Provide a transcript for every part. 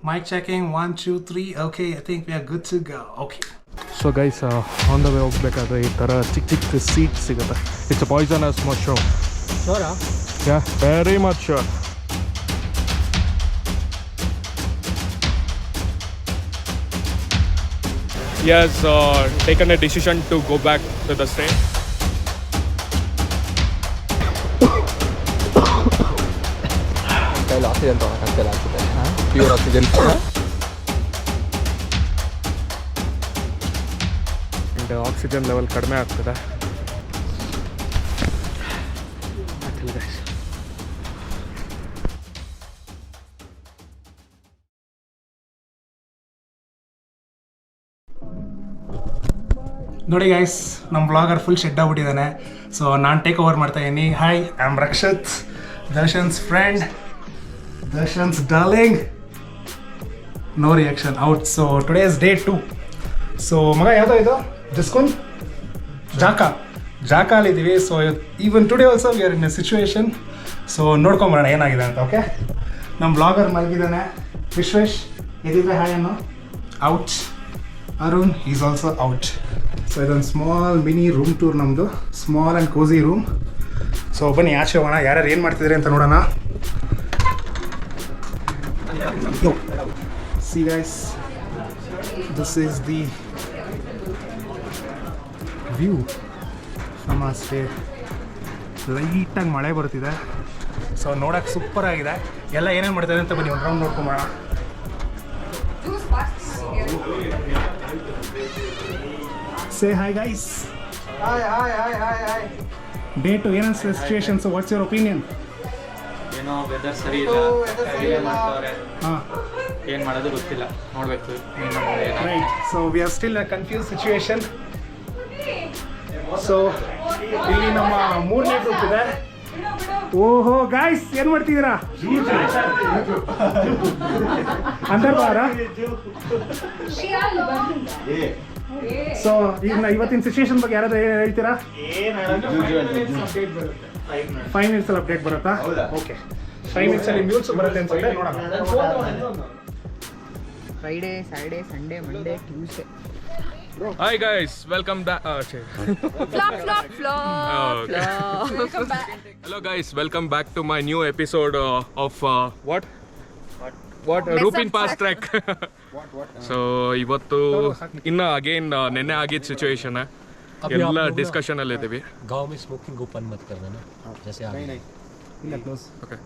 Mic checking 1 2 3. Okay, I think we are good to go. Okay. So guys, on the way ಹೋಗ್ಬೇಕಾದ್ರೆ ಈ ಥರ ಚಿಕ್ಕ ಚಿಕ್ಕ seat ಸಿಗುತ್ತೆ. It's a poisonous mushroom. Sure? Yeah, very much sure. He has taken a decision to go back to the state. ಕೈಲಿ oxygen ತೊಗೊಳಕ್ಕಾಗ್ತಿಲ್ಲ ಆಗ್ತದೆ pure oxygen. And oxygen level ಕಡಿಮೆ ಆಗ್ತದೆ. ನೋಡಿ ಗೈಸ್, ನಮ್ಮ ಬ್ಲಾಗರ್ ಫುಲ್ ಶೆಡ್ ಆಗ್ಬಿಟ್ಟಿದ್ದಾನೆ. So ನಾನು take over ಮಾಡ್ತಾಯಿದ್ದೀನಿ. Hi, I am Rakshith, Darshan's friend, Darshan's darling. No reaction out. So today is day 2. So ಮಗ ಯಾವುದೋ ಇದು ಡಿಸ್ಕೌನ್ ಜಾಕಾಲಿದ್ದೀವಿ. So even today also we are in a situation. So ನೋಡ್ಕೊಂಬರೋಣ ಏನಾಗಿದೆ ಅಂತ. ಓಕೆ, ನಮ್ಮ ಬ್ಲಾಗರ್ ಮಲಗಿದ್ದಾನೆ. ವಿಶ್ವೇಶ್ ಎದಿದ್ರೆ ಹಾಯ್ ಅನ್ನೋ out. Arun is also out. So ಇದೊಂದು ಸ್ಮಾಲ್ ಮಿನಿ ರೂಮ್ ಟೂರ್ ನಮ್ಮದು, small and cosy room. So ಬನ್ನಿ ಆಚೆ ಹೋಗೋಣ, ಯಾರ್ಯಾರು ಏನು ಮಾಡ್ತಿದ್ದಾರೆ ಅಂತ ನೋಡೋಣ. See guys, this is the view from a stay. ಲೈಟಾಗಿ ಮಳೆ ಬರ್ತಿದೆ. ಸೊ ನೋಡೋಕ್ಕೆ ಸೂಪರ್ ಆಗಿದೆ. ಎಲ್ಲ ಏನೇನು ಮಾಡ್ತಾರೆ ಅಂತ ಬನ್ನಿ ಒಂದು ರೌಂಡ್ ನೋಡ್ಕೊಂಬೋಣ. Say hi guys. Hi. Day 2 ಏನೋ situation. So what's your opinion? ಏನೋ ವೆದರ್ ಸರಿ ಇಲ್ಲ, ಹಾಂ, ಏನು ಮಾಡೋದು ಗೊತ್ತಿಲ್ಲ, ನೋಡಬೇಕು. Right. So we are still a confuse situation. So ಇಲ್ಲಿ ನಮ್ಮ 3ನೇ ಗ್ರೂಪ್ ಇದೆ. ಓಹೋ ಗಾಯ್ಸ್, ಏನು ಮಾಡ್ತಿದ್ದೀರಾ? ಅಂದರ್ಬಾರ. ಸೊ ಈಗ ಇವತ್ತಿನ ಸಿಚುವೇಶನ್ ಬಗ್ಗೆ ಯಾರಾದ್ರೂ ಹೇಳ್ತೀರಾ? 5 minutes ಅಲ್ಲಿ ಅಪ್ಡೇಟ್ ಬರುತ್ತಾ? ಓಕೆ, 5 minutes ಅಲ್ಲಿ ನ್ಯೂಸ್ ಬರುತ್ತೆ ಅಂತ ನೋಡೋಣ. Friday, Saturday, Sunday, Monday, Tuesday. Hi guys, welcome back. Welcome back. Hello guys, welcome back to my new episode of what Rupin Pass Trek. So ಇವತ್ತು ಇನ್ನು ಅಗೇನ್ ನೆನ್ನೆ ಆಗಿದ್ದ ಸಿಚುವೇಶನ್ ಎಲ್ಲ ಡಿಸ್ಕಷನ್ ಅಲ್ಲಿ ಇದ್ದೀವಿ. गांव में स्मोकिंग ओपन मत कर देना, जैसे ಓಕೆ.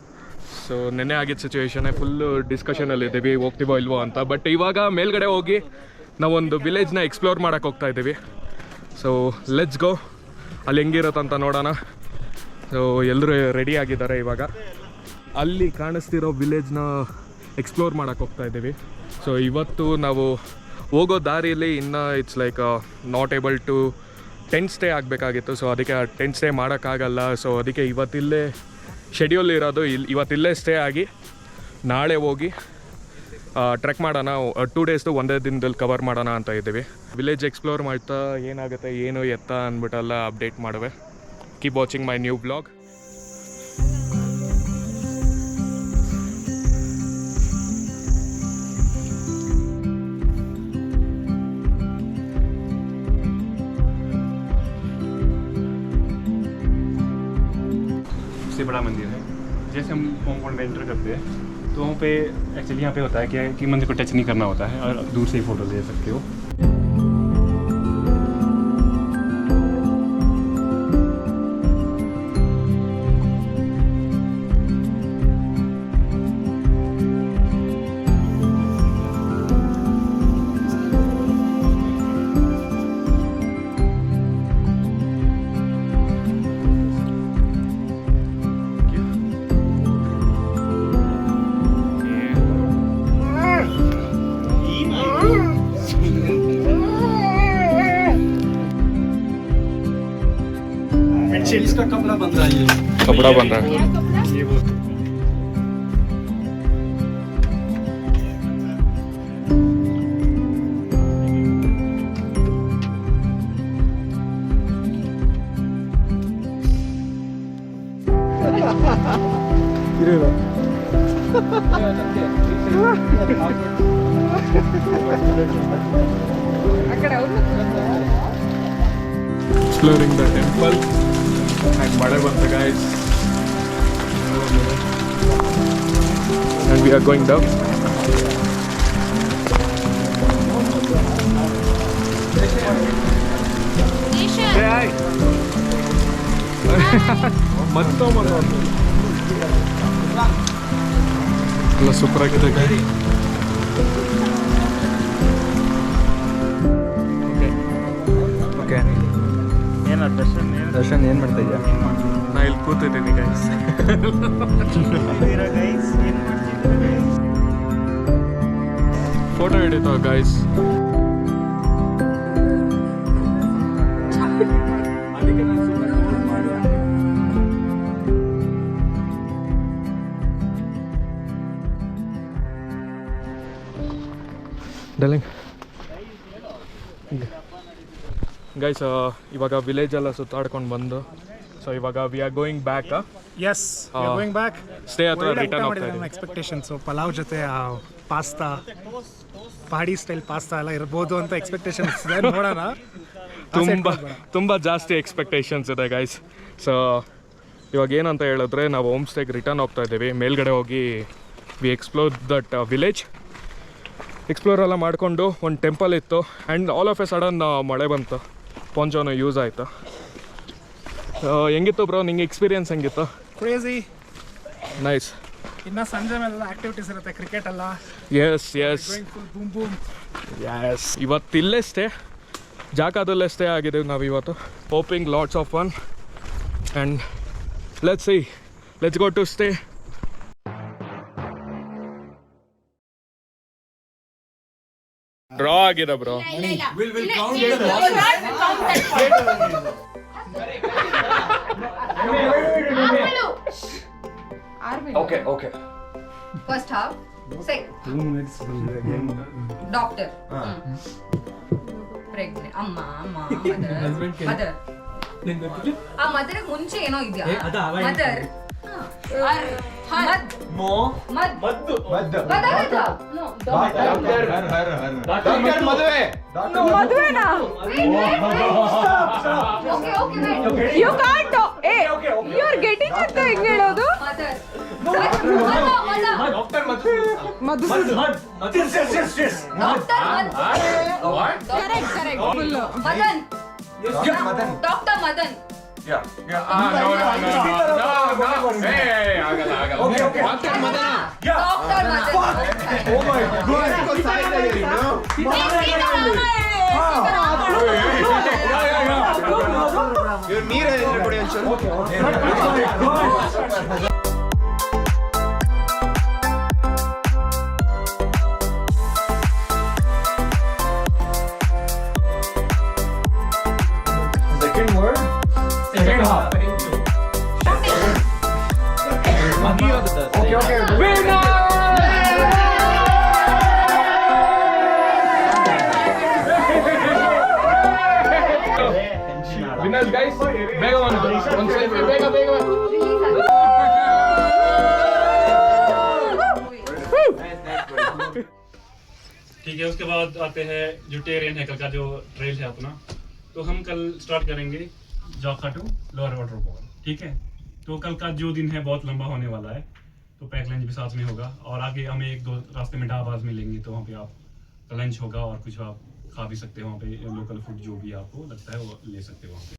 ಸೊ ನೆನ್ನೆ ಆಗಿದ್ದ ಸಿಚುವೇಶನ್ ಫುಲ್ಲು ಡಿಸ್ಕಷನಲ್ಲಿ ಇದ್ದೀವಿ, ಹೋಗ್ತೀವೋ ಇಲ್ವೋ ಅಂತ. ಬಟ್ ಇವಾಗ ಮೇಲ್ಗಡೆ ಹೋಗಿ ನಾವೊಂದು ವಿಲೇಜ್ನ ಎಕ್ಸ್ಪ್ಲೋರ್ ಮಾಡೋಕ್ಕೆ ಹೋಗ್ತಾ ಇದ್ದೀವಿ. ಸೊ ಲೆಟ್ಸ್ ಗೋ, ಅಲ್ಲಿ ಹೆಂಗಿರುತ್ತಂತ ನೋಡೋಣ. ಸೊ ಎಲ್ಲರೂ ರೆಡಿ ಆಗಿದ್ದಾರೆ. ಇವಾಗ ಅಲ್ಲಿ ಕಾಣಿಸ್ತಿರೋ ವಿಲೇಜ್ನ ಎಕ್ಸ್ಪ್ಲೋರ್ ಮಾಡೋಕ್ಕೆ ಹೋಗ್ತಾ ಇದ್ದೀವಿ. ಸೊ ಇವತ್ತು ನಾವು ಹೋಗೋ ದಾರಿಯಲ್ಲಿ ಇನ್ನೂ it's like not able to tent stay ಆಗಬೇಕಾಗಿತ್ತು. ಸೊ ಅದಕ್ಕೆ ಟೆಂಟ್ ಸ್ಟೇ ಮಾಡೋಕ್ಕಾಗಲ್ಲ. ಸೊ ಅದಕ್ಕೆ ಇವತ್ತಿಲ್ಲೇ ಶೆಡ್ಯೂಲ್ ಇರೋದು. ಇವತ್ತಿಲ್ಲೇ ಸ್ಟೇ ಆಗಿ ನಾಳೆ ಹೋಗಿ ಟ್ರೆಕ್ ಮಾಡೋಣ. 2 days ಒಂದೇ ದಿನದಲ್ಲಿ ಕವರ್ ಮಾಡೋಣ ಅಂತ ಇದ್ದೀವಿ. ವಿಲೇಜ್ ಎಕ್ಸ್ಪ್ಲೋರ್ ಮಾಡ್ತಾ ಏನಾಗುತ್ತೆ ಏನು ಎತ್ತ ಅಂದ್ಬಿಟ್ಟೆಲ್ಲ ಅಪ್ಡೇಟ್ ಮಾಡುವೆ. Keep watching my new blog. सबसे बड़ा मंदिर है. जैसे हम कॉम्पाउंड में एंटर करते हैं तो वहाँ पे एक्चुअली यहाँ पे होता है कि मंदिर को टच नहीं करना होता है और दूर से ही फ़ोटो ले सकते हो. इसका कपड़ा बन रहा है, ये कपड़ा बन रहा है. ये वो Exploring the temple and made bantu guys, and we are going down. Say hi. ಎಲ್ಲ ಸೂಪರ್ ಆಗಿದೆ ಗಾಡಿ. ಓಕೆ ಏನೋ ದರ್ಶನ್ ಏನು ಮಾಡ್ತಾ ಇದೆಯಾ? ನಾ ಇಲ್ಲಿ ಕೂತಿದ್ದೀನಿ ಗೈಸ್. ಫೋಟೋ ಹಿಡಿತ ಗೈಸ್. ಡಲಿಂಗ್ ಗೈಸ್, ಇವಾಗ ವಿಲೇಜ್ ಎಲ್ಲ ಸುತ್ತಾಡ್ಕೊಂಡು ಬಂದು, ಸೊ ಇವಾಗ V are going back. Yes, we are going back. Stay ಹತ್ರ ಒಳ್ಳೆ ರಿಟರ್ನ್ ಊಟ ಹೋಗ್ತಾ ಮಾಡಿದೆ ನಮ್ಮ ಇದ್ದೀವಿ. ಎಕ್ಸ್ಪೆಕ್ಟೇಷನ್ಸ್. ಪಲಾವ್ ಜೊತೆ ಪಾಸ್ತಾ, ಪಹಾಡಿ ಸ್ಟೈಲ್ ಪಾಸ್ತಾ ಎಲ್ಲ ಇರ್ಬೋದು ಅಂತ ಎಕ್ಸ್ಪೆಕ್ಟೇಷನ್ಸ್ ಇದೆ. ನೋಡೋಣ. ತುಂಬ ಜಾಸ್ತಿ ಎಕ್ಸ್ಪೆಕ್ಟೇಷನ್ಸ್ ಇದೆ ಗೈಸ್. ಸೊ ಇವಾಗ ಏನಂತ ಹೇಳಿದ್ರೆ, ನಾವು ಹೋಮ್ ಸ್ಟೇಗೆ ರಿಟರ್ನ್ ಹೋಗ್ತಾ ಇದ್ದೀವಿ. ಮೇಲ್ಗಡೆ ಹೋಗಿ we explore that village. Explore ಎಲ್ಲ ಮಾಡಿಕೊಂಡು ಒಂದು ಟೆಂಪಲ್ ಇತ್ತು, and all of a sudden ಮಳೆ ಬಂತು. ಪೊಂಚೋನು ಯೂಸ್ ಆಯಿತು. ಹೆಂಗಿತ್ತು ಬ್ರೋ, ನಿಂಗೆ ಎಕ್ಸ್ಪೀರಿಯನ್ಸ್ ಹೆಂಗಿತ್ತು? ಕ್ರೇಜಿ. ನೈಸ್. ಇನ್ನು ಸಂಜೆ ಮೇಲೆಲ್ಲ ಆಕ್ಟಿವಿಟೀಸ್ ಇರುತ್ತೆ, ಕ್ರಿಕೆಟ್ ಎಲ್ಲ. Yes yes full boom boom. Yes, ಇವತ್ತು ಇಲ್ಲೇ ಸ್ಟೇ, ಜಾಗದಲ್ಲೇ ಸ್ಟೇ ಆಗಿದ್ದೀವಿ ನಾವು ಇವತ್ತು. Hoping lots of fun, and let's go to stay. Draw ಆಗಿದೆ bro. Okay, okay. First half. Second. 2 minutes. Doctor. Pregnant. Amma, mother. ಆ ಮದರ್ ಮುಂಚೆ ಏನೋ ಇದೆಯಾ? ಮದರ್. ಮದುವೆನಾ? You can't. You are getting ಅಂತ ಹೆಂಗ್ ಹೇಳೋದು? Doctor Madan. Second word? Second half. Okay. Winner! Winners guys, ಬೇಗ ಒಂದು ಸೆಲ್ಫಿ, ಬೇಗ. ठीक है, उसके बाद आते हैं जो टेरेन है, कल का जो ट्रेल है अपना, तो हम कल स्टार्ट करेंगे जॉखा टू लोअर वाटरफॉल. ठीक है, तो कल का जो दिन है बहुत लंबा होने वाला है, तो पैक लंच भी साथ में होगा, और आगे हमें 1-2 रास्ते में ढाबा मिलेंगे, तो वहाँ पे आप लंच होगा और कुछ आप खा भी सकते हो. वहाँ पे लोकल फूड जो भी आपको लगता है वो ले सकते हो वहाँ पे.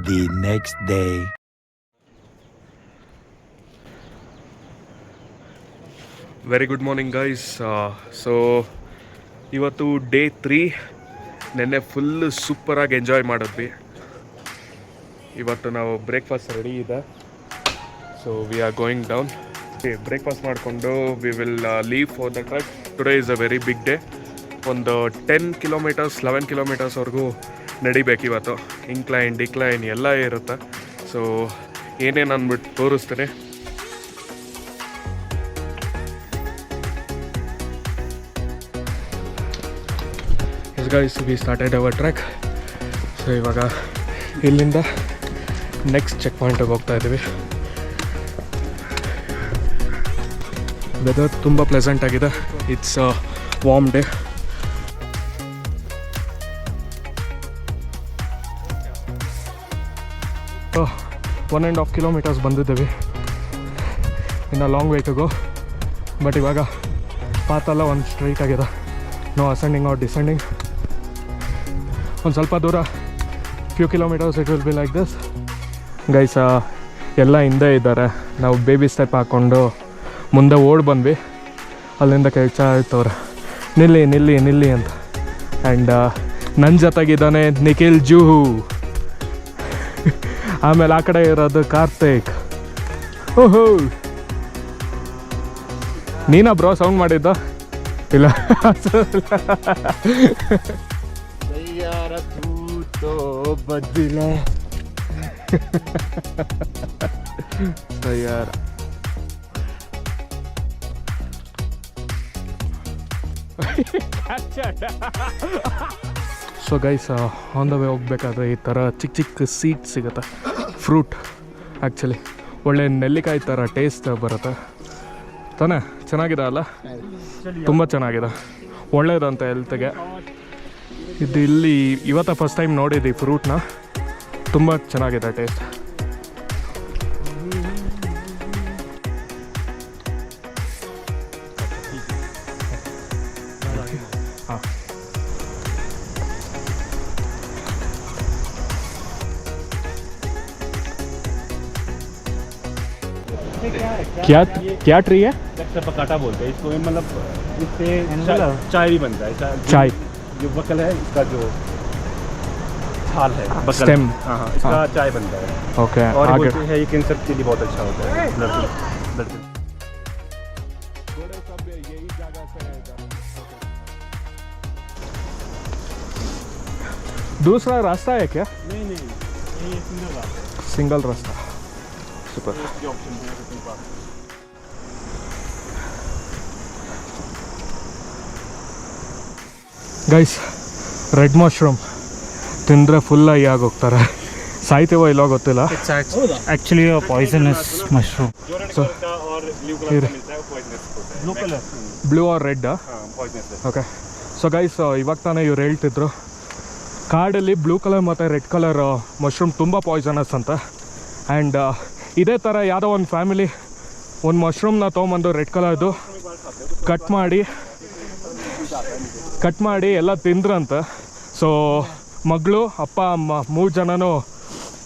The next day. Very good morning guys. So ಇವತ್ತು ಡೇ 3. ನೆನ್ನೆ ಫುಲ್ಲು ಸೂಪರಾಗಿ ಎಂಜಾಯ್ ಮಾಡಿದ್ವಿ. ಇವತ್ತು ನಾವು ಬ್ರೇಕ್ಫಾಸ್ಟ್ ರೆಡಿ ಇದೆ, so we are going down. Breakfast ಮಾಡಿಕೊಂಡು we will leave for the truck. Today is a very big day. ಒಂದು 10 kilometres 11 ಕಿಲೋಮೀಟರ್ಸ್ವರೆಗೂ ನಡಿಬೇಕು ಇವತ್ತು. ಇನ್ಕ್ಲೈನ್ ಡಿಕ್ಲೈನ್ ಎಲ್ಲ ಇರುತ್ತೆ. ಸೊ ಏನೇನು ಅಂದ್ಬಿಟ್ಟು ತೋರಿಸ್ತೀನಿ. Guys, we started our track. So ಇವಾಗ ಇಲ್ಲಿಂದ ನೆಕ್ಸ್ಟ್ ಚೆಕ್ ಪಾಯಿಂಟಿಗೆ ಹೋಗ್ತಾ ಇದ್ದೀವಿ. ವೆದರ್ ತುಂಬ ಪ್ಲೆಸೆಂಟ್ ಆಗಿದೆ. It's warm day. Oh, 1.5 kilometers ಬಂದಿದ್ದೀವಿ. ಇನ್ನು long way to go. But ಇವಾಗ ಪಾತೆಲ್ಲ ಒಂದು ಸ್ಟ್ರೈಟ್ ಆಗಿದೆ. No ascending or descending. ಒಂದು ಸ್ವಲ್ಪ ದೂರ few kilometres it will be like this. Guys ಎಲ್ಲ ಹಿಂದೆ ಇದ್ದಾರೆ. ನಾವು ಬೇಬಿ ಸ್ಟೆಪ್ ಹಾಕ್ಕೊಂಡು ಮುಂದೆ ಓಡಿ ಬಂದ್ವಿ. ಅಲ್ಲಿಂದ ಕೇಳ್ತಾ ಇರ್ತವ್ರೆ ನಿಲ್ಲಿ ನಿಲ್ಲಿ ನಿಲ್ಲಿ ಅಂತ. ಆ್ಯಂಡ್ ನನ್ನ ಜೊತೆಗಿದ್ದಾನೆ ನಿಖಿಲ್ ಜೂಹು. ಆಮೇಲೆ ಆ ಕಡೆ ಇರೋದು ಕಾರ್ತಿಕ್. ಓಹೋ, ನೀನಾ ಬ್ರೋ ಸೌಂಡ್ ಮಾಡಿದ್ದ? ಇಲ್ಲ. ಬದ್ದಿಲ್ಲ ತಯಾರ. So guys, on the way ಹೋಗ್ಬೇಕಾದ್ರೆ ಈ ಥರ ಚಿಕ್ಕ ಚಿಕ್ಕ ಸೀಟ್ ಸಿಗುತ್ತೆ. ಫ್ರೂಟ್ ಆ್ಯಕ್ಚುಲಿ ಒಳ್ಳೆ ನೆಲ್ಲಿಕಾಯಿ ಥರ ಟೇಸ್ಟ್ ಬರುತ್ತೆ ತಾನೇ. ಚೆನ್ನಾಗಿದೆ ಅಲ್ಲ? ತುಂಬ ಚೆನ್ನಾಗಿದೆ, ಒಳ್ಳೇದಂತೆ ಹೆಲ್ತ್ಗೆ. ಇದು ಇಲ್ಲಿ ಇವತ್ತು ಫಸ್ಟ್ ಟೈಮ್ ನೋಡಿದ್ವಿ ಫ್ರೂಟ್ನ. ತುಂಬ ಚೆನ್ನಾಗಿದೆ ಟೇಸ್ಟ್. ಹಾಂ, क्या ट्री है? पकाटा बोलते हैं इसको. मतलब इससे चाय भी बनता है. चाय जो बकल है इसका जो छाल है, बकल. स्टेम. हाँ, इसका चाय बनता है. ओके. और आगे बोलते हैं ये कैंसर के लिए बहुत अच्छा होता है. ब्लड दूसरा रास्ता है क्या? नहीं ये सिंगल रास्ता. सिंगल रास्ता. सुपर. ये ऑप्शन है अपने पास. ಗೈಸ್, ರೆಡ್ ಮಶ್ರೂಮ್ ತಿಂದರೆ ಫುಲ್ ಆಗಿ ಆಗೋಗ್ತಾರೆ. ಸಾಯ್ತೀವೋ ಇಲ್ಲೋ ಗೊತ್ತಿಲ್ಲ. Actually poisonous mushroom. ಸೊ और ब्लू कलर का मिलता है, वो पॉइजनस होता है. Blue colour blue R red? हाँ, पॉइजनस है. ಓಕೆ. ಸೊ ಗೈಸ್, ಇವಾಗ ತಾನೇ ಇವ್ರು ಹೇಳ್ತಿದ್ರು ಕಾಡಲ್ಲಿ ಬ್ಲೂ ಕಲರ್ ಮತ್ತು ರೆಡ್ ಕಲರ್ ಮಶ್ರೂಮ್ ತುಂಬ ಪಾಯ್ಸನಸ್ ಅಂತ. ಆ್ಯಂಡ್ ಇದೇ ಥರ ಯಾವುದೋ ಒಂದು ಫ್ಯಾಮಿಲಿ ಒಂದು ಮಶ್ರೂಮ್ನ ತೊಗೊಂಬಂದು ರೆಡ್ ಕಲರ್ದು ಕಟ್ ಮಾಡಿ ಎಲ್ಲ ತಿಂದ್ರಂತೆ. ಸೊ ಮಗಳು, ಅಪ್ಪ, ಅಮ್ಮ 3 ಜನನೂ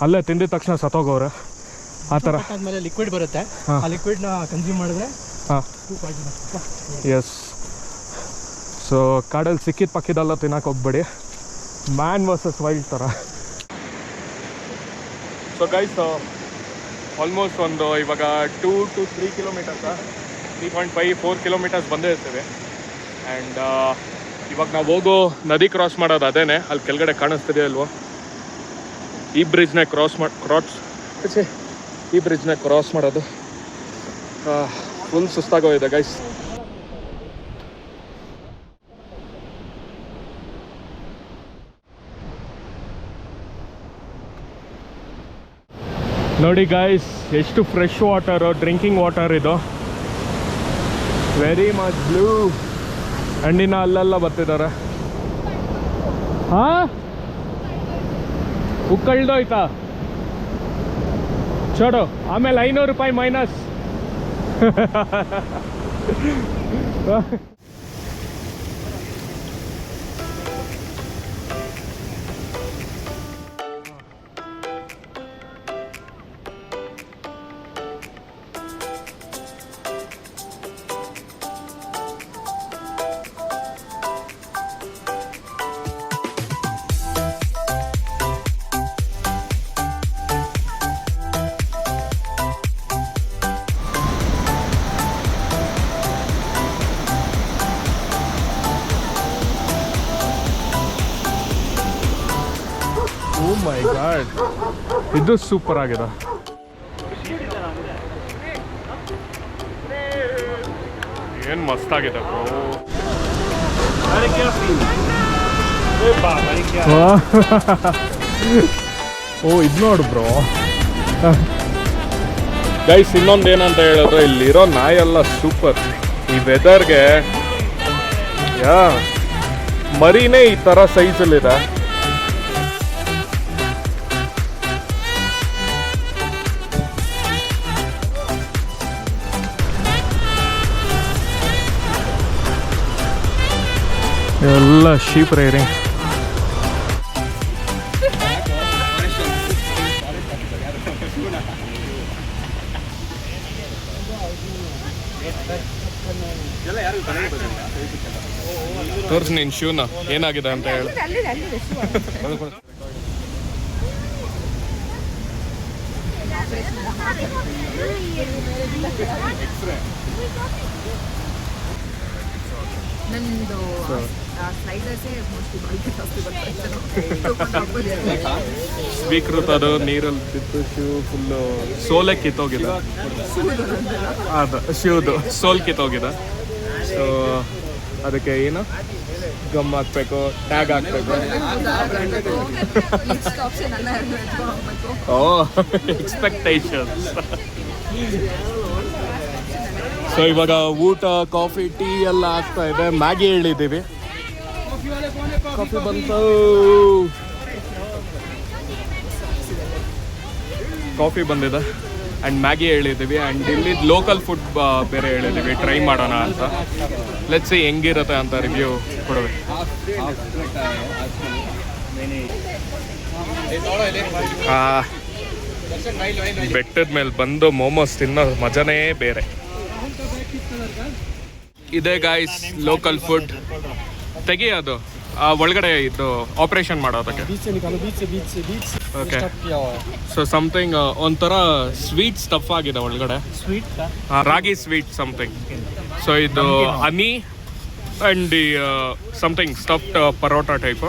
ಅಲ್ಲೇ ತಿಂದಿದ ತಕ್ಷಣ ಸತ್ತೋಗೋರೆ. ಆ ಥರ ಆದಮೇಲೆ ಲಿಕ್ವಿಡ್ ಬರುತ್ತೆ. ಹಾಂ, ಆ ಲಿಕ್ವಿಡ್ನ ಕನ್ಸ್ಯೂಮ್ ಮಾಡಿದ್ರೆ ಹಾಂ, ಎಸ್. ಸೊ ಕಾಡಲ್ಲಿ ಸಿಕ್ಕಿದ ಪಕ್ಕಿದೆಲ್ಲ ತಿನ್ನಕ್ಕೆ ಹೋಗ್ಬೇಡಿ. ಮ್ಯಾನ್ ವರ್ಸಸ್ ವೈಲ್ಡ್ ಥರ. ಸೊ ಗೈಸ್, ಆಲ್ಮೋಸ್ಟ್ ಒಂದು ಇವಾಗ 2 to 3 ಕಿಲೋಮೀಟರ್ಸ 3.5-4 ಕಿಲೋಮೀಟರ್ಸ್ ಬಂದೇ ಇರ್ತೇವೆ. ಆ್ಯಂಡ್ ಇವಾಗ ನಾವು ಹೋಗೋ ನದಿ ಕ್ರಾಸ್ ಮಾಡೋದು ಅದೇನೆ. ಅಲ್ಲಿ ಕೆಳಗಡೆ ಕಾಣಿಸ್ತಿದೆ ಅಲ್ವೋ, ಈ ಬ್ರಿಡ್ಜ್ನ ಕ್ರಾಸ್ ಮಾಡೋದು. ಫುಲ್ ಸುಸ್ತಾಗೋಗಿದೆ ಗೈಸ್. ನೋಡಿ ಗೈಸ್, ಎಷ್ಟು ಫ್ರೆಶ್ ವಾಟರು, ಡ್ರಿಂಕಿಂಗ್ ವಾಟರ್ ಇದು. Very much blue. ಹಣ್ಣಿನ ಅಲ್ಲೆಲ್ಲ ಬರ್ತಿದ್ದಾರೆ. ಹಾಂ, ಉಕ್ಕಳ್ದೋಯ್ತಾ? ಚೋಡು, ಆಮೇಲೆ 500 ರೂಪಾಯಿ ಮೈನಸ್. ಓ ಮೈ ಗಾಡ್, ಇದು ಸೂಪರ್ ಆಗಿದೆ. ಏನು ಮಸ್ತಾಗಿದೆ ಬ್ರೋ. ಓ, ಇದು ನೋಡು ಬ್ರೋ. ಗೈಸ್, ಇನ್ನೊಂದು ಏನಂತ ಹೇಳಿದ್ರೆ ಇಲ್ಲಿರೋ ನಾಯೆಲ್ಲ ಸೂಪರ್. ಈ ವೆದರ್ಗೆ ಯಾ ಮರಿನೇ ಈ ಥರ ಸೈಜಲ್ಲಿದೆ. ಎಲ್ಲ ಶೀಪ್ ರೇರಿಂಗ್. ತೋರ್ಸ್ ನೀನ್ ಶೂನ ಏನಾಗಿದೆ ಅಂತ ಹೇಳಿ. ನಂದು ಸ್ಲೈಡರ್ಸೇ ಮೋಸ್ಟ್ಲಿ ಬಾಳಿಕೆ ಜಾಸ್ತಿ ಸ್ವೀಕೃತದು ನೀರಲ್ಲಿ ಬಿದ್ದು ಶೂ ಫುಲ್ಲು ಸೋಲೆ ಕಿತ್ತೋಗಿದೆ. ಅದು ಶೂದು ಸೋಲ್ ಕಿತ್ತೋಗಿದೆ. ಸೊ ಅದಕ್ಕೆ ಏನು ಗಮ್ ಹಾಕ್ಬೇಕು, ಟ್ಯಾಗ್ ಹಾಕ್ಬೇಕು. ಓ ಎಕ್ಸ್ಪೆಕ್ಟೇಷನ್ಸ್. ಸೊ ಇವಾಗ ಊಟ, ಕಾಫಿ, ಟೀ ಎಲ್ಲ ಆಗ್ತಾ ಇದೆ. ಮ್ಯಾಗಿ ಹೇಳಿದ್ದೀವಿ, ಕಾಫಿ ಬಂತು. ಕಾಫಿ ಬಂದಿದೆ ಆ್ಯಂಡ್ ಮ್ಯಾಗಿ ಹೇಳಿದ್ದೀವಿ ಆ್ಯಂಡ್ ಇಲ್ಲಿ ಲೋಕಲ್ ಫುಡ್ ಬೇರೆ ಹೇಳಿದ್ದೀವಿ, ಟ್ರೈ ಮಾಡೋಣ ಅಂತ. ಲೆಟ್ಸ್ ಸಿ ಹೆಂಗಿರುತ್ತೆ ಅಂತ ರಿವ್ಯೂ ಕೊಡಬೇಕು. ಬೆಟ್ಟದ ಮೇಲೆ ಬಂದು ಮೋಮೋಸ್ ತಿನ್ನೋ ಮಜಾನೇ ಬೇರೆ. ಇದೇ ಗಾಯ್ಸ್ ಲೋಕಲ್ ಫುಡ್. ತೆಗಿಯೋದು ಒಳಗಡೆ ಇದು ಆಪರೇಷನ್ ಮಾಡೋದಕ್ಕೆ. ಓಕೆ, ಸೊ ಸಮಥಿಂಗ್ ಒಂಥರ ಸ್ವೀಟ್ ಸ್ಟಫ್ ಆಗಿದೆ ಒಳಗಡೆ, ರಾಗಿ ಸ್ವೀಟ್ ಸಮಥಿಂಗ್. ಸೊ ಇದು honey and something stuffed paratha type.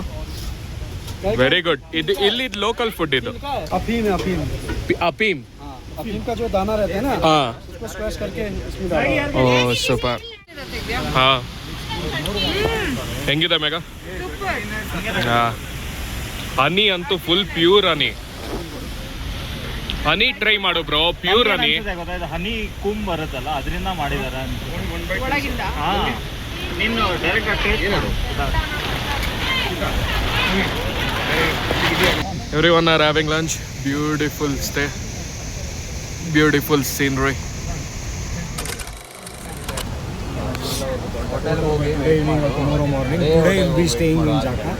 Very good. ಇದು ಇಲ್ಲಿ ಲೋಕಲ್ ಫುಡ್. ಇದು ಅಫೀಮ್ का जो दाना रहता है ना, हाँ, उसको स्क्वैश करके इसमें डालो। ಓ ಸೂಪರ್. ಹಾಂ, ಹೆಂಗಿದೆ ಮೇಘ? ಹಾಂ, ಹನಿ ಅಂತೂ ಫುಲ್ ಪ್ಯೂರ್ ಹನಿ. ಹನಿ ಟ್ರೈ ಮಾಡು ಬ್ರೋ, ಪ್ಯೂರ್ ಹನಿ. ಹನಿ ಕುಂಬ್ ಬರುತ್ತಲ್ಲ ಅದರಿಂದ ಮಾಡಿದಾರೆ ಒಳಗಿಂದ. ನೀನು ಡೈರೆಕ್ಟ್ ಆಗಿ ಟೇಸ್ಟ್ ಮಾಡು. Everyone are having lunch. Beautiful stay, beautiful scenery. Tomorrow morning, today we'll be staying in Jaka.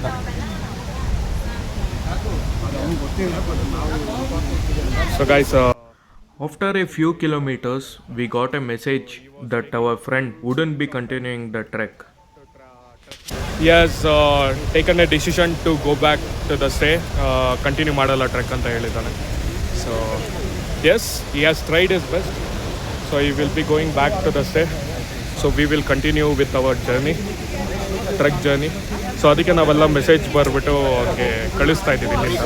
So guys, after a few kilometers, we got a message that our friend wouldn't be continuing the trek. He has taken a decision to go back to the stay, continue ಮಾಡಲ್ಲ trek ಅಂತ ಹೇಳಿದ್ದಾನೆ. So yes, he has tried his best. So he will be going back to the stay. So we will continue with our journey, trek journey. So ಅದಕ್ಕೆ ನಾವೆಲ್ಲ message ಬರ್ಬಿಟ್ಟು ಅವ್ರಿಗೆ ಕಳಿಸ್ತಾ ಇದ್ದೀವಿ ಇಲ್ಲಿಂದ.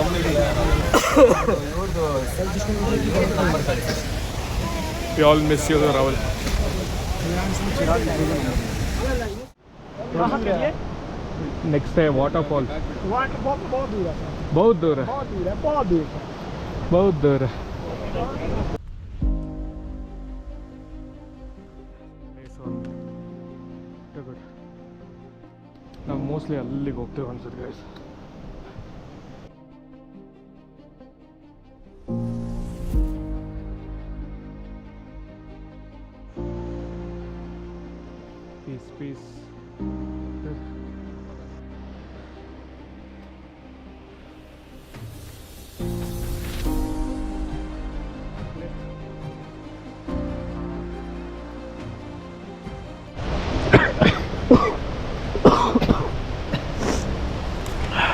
We all miss you, Rahul. Next है waterfall. बहुत दूर है, बहुत दूर है. ನಾವು ಮೋಸ್ಟ್ಲಿ ಅಲ್ಲಿಗೆ ಹೋಗ್ತೇವೆ ಅನ್ಸುತ್ತೆ ಗೈಸ್. ಪೀಸ್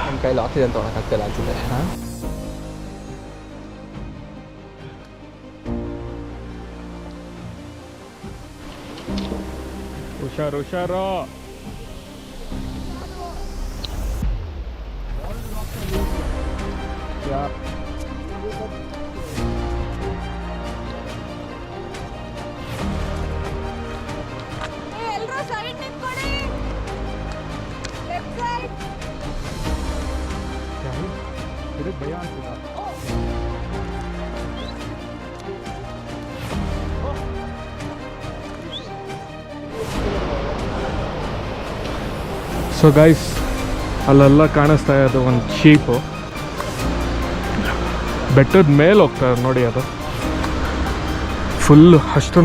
ನಮ್ಮ ಕೈಲಿ ಆಕ್ಸಿಜನ್ ತೊಗೊಳಕ್ಕಾಗ್ತಿಲ್ಲ ಅನ್ಸುತ್ತೆ. ಹುಷಾರು ಹುಷಾರು. ಎಲ್ಲರೂ ಸೈಡ್ ನಿಂತ್ಕೊಳ್ಳಿ. Left side. ಇದಕ್ಕೆ ಭಯ ಆಗ್ತಿಲ್ಲ. ಸೊ ಗೈಸ್ ಅಲ್ಲೆಲ್ಲ ಕಾಣಿಸ್ತಾ ಇರೋದು ಒಂದು ಶೀಪು ಬೆಟ್ಟದ ಮೇಲೆ ಹೋಗ್ತಾರೆ ನೋಡಿ. ಅದು ಫುಲ್ಲು ಅಷ್ಟು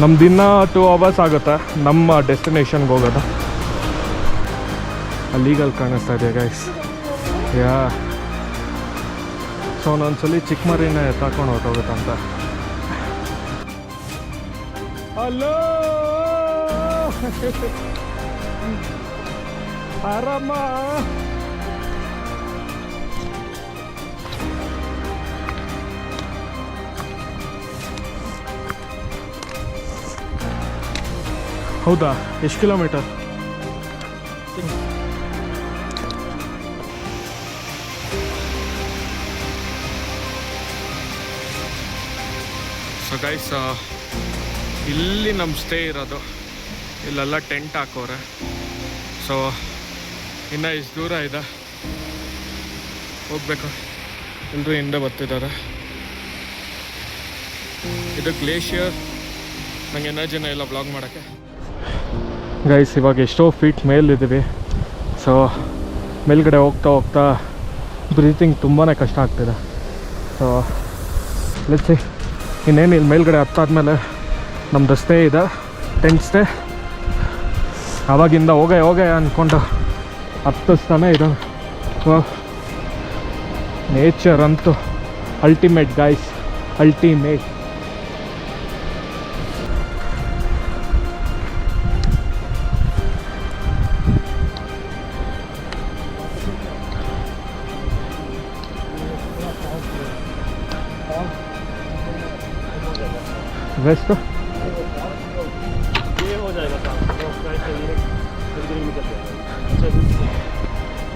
ನಮ್ಮ ದಿನ 2 hours ಆಗುತ್ತೆ ನಮ್ಮ ಡೆಸ್ಟಿನೇಷನ್ಗೆ ಹೋಗೋದು. ಅಲ್ಲಿಗಲ್ಲಿ ಕಾಣಿಸ್ತಾ ಇದೆ ಗೈಸ್. ಯಾ ಸೊ ಒಂದೊಂದ್ಸಲಿ ಚಿಕ್ಕ ಮರಿನ ಎತ್ತಾಕೊಂಡು ಹೊರಟೋಗುತ್ತಂತ. ಹಲೋ ಆರಾಮ. ಹೌದಾ, ಎಷ್ಟು ಕಿಲೋಮೀಟರ್? ಸೊ ಗೈಸ್ ಇಲ್ಲಿ ನಮ್ಮ ಸ್ಟೇ ಇರೋದು. ಇಲ್ಲೆಲ್ಲ ಟೆಂಟ್ ಹಾಕೋರೆ. ಸೊ ಇನ್ನು ಇಷ್ಟು ದೂರ ಇದೆ, ಹೋಗ್ಬೇಕು. ಎಲ್ಲರೂ ಹಿಂದೆ ಬರ್ತಿದ್ದಾರೆ. ಇದು ಗ್ಲೇಷಿಯರ್. ನನಗೆ ಎನರ್ಜಿನ ಇಲ್ಲ ಬ್ಲಾಗ್ ಮಾಡೋಕ್ಕೆ. ಗೈಸ್ ಇವಾಗ ಎಷ್ಟೋ ಫೀಟ್ ಮೇಲಿದ್ದೀವಿ. ಸೊ ಮೇಲ್ಗಡೆ ಹೋಗ್ತಾ ಹೋಗ್ತಾ ಬ್ರೀತಿಂಗ್ ತುಂಬಾ ಕಷ್ಟ ಆಗ್ತಿದೆ. ಸೊ ಲೆಟ್ಸ್ ಇನ್ನೇನು ಇಲ್ಲಿ ಮೇಲ್ಗಡೆ ಹತ್ತಾದ್ಮೇಲೆ ನಮ್ಮದು ಸ್ಟೇ ಇದೆ, ಟೆಂಟ್ ಸ್ಟೇ. ಆವಾಗಿಂದ ಹೋಗೆ ಅಂದ್ಕೊಂಡು ಹತ್ತಿಸ್ತಾನೆ ಇದೆ. ಸೊ ನೇಚರ್ ಅಂತೂ ಅಲ್ಟಿಮೇಟ್ ಗೈಸ್, ಅಲ್ಟಿಮೇಟ್. वेस्ट ये हो जाएगा काम,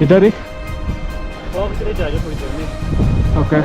इधर ही फॉग चले जाएगा थोड़ी देर में. ओके.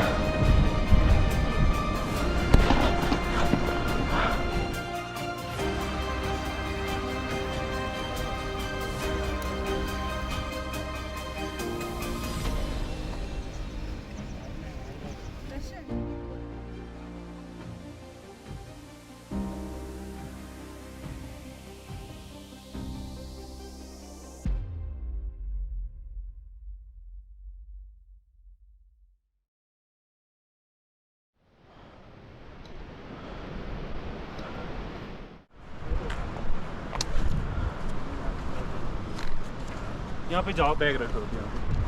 यहाँ पे जाओ, बैग रखो.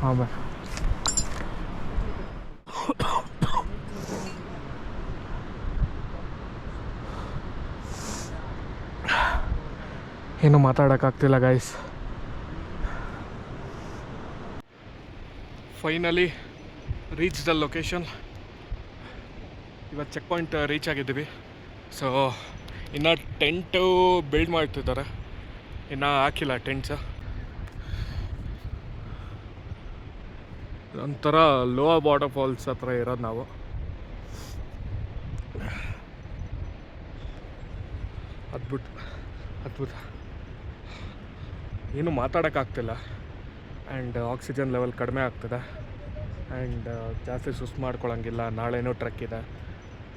हाँ भाई. ಏನು ಮಾತಾಡೋಕ್ಕಾಗ್ತಿಲ್ಲ guys. Finally reach the location. ಇವತ್ತು ಚೆಕ್ ಪಾಯಿಂಟ್ ರೀಚ್ ಆಗಿದ್ದೀವಿ. ಸೊ ಇನ್ನು ಟೆಂಟು ಬಿಲ್ಡ್ ಮಾಡ್ತಿದ್ದಾರೆ, ಇನ್ನೂ ಹಾಕಿಲ್ಲ ಟೆಂಟ್ಸ. ಒಂಥರ ಲೋವರ್ ವಾಟರ್ ಫಾಲ್ಸ್ ಹತ್ರ ಇರೋದು ನಾವು. ಅದ್ಭುತ. ಏನು ಮಾತಾಡೋಕ್ಕಾಗ್ತಿಲ್ಲ. ಆ್ಯಂಡ್ ಆಕ್ಸಿಜನ್ ಲೆವೆಲ್ ಕಡಿಮೆ ಆಗ್ತದೆ. ಆ್ಯಂಡ್ ಜಾಸ್ತಿ ಸುಸ್ತು ಮಾಡ್ಕೊಳಂಗಿಲ್ಲ. ನಾಳೆನೂ ಟ್ರೆಕ್ ಇದೆ.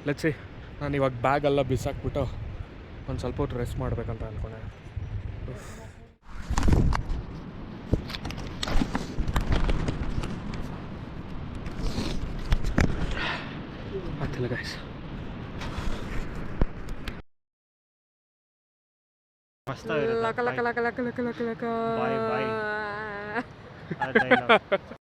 ಲೆಟ್ಸಿ ನಾನು ಇವಾಗ ಬ್ಯಾಗೆಲ್ಲ ಬಿಸಾಕ್ಬಿಟ್ಟು ಒಂದು ಸ್ವಲ್ಪ ಹೊತ್ತು ರೆಸ್ಟ್ ಮಾಡಬೇಕಂತ ಅಂದ್ಕೊಂಡೆ. ಆಗ್ತಿಲ್ಲ ಗೈಸ್. मस्त आहे. लका लका लका लका लका लका लका. Bye bye.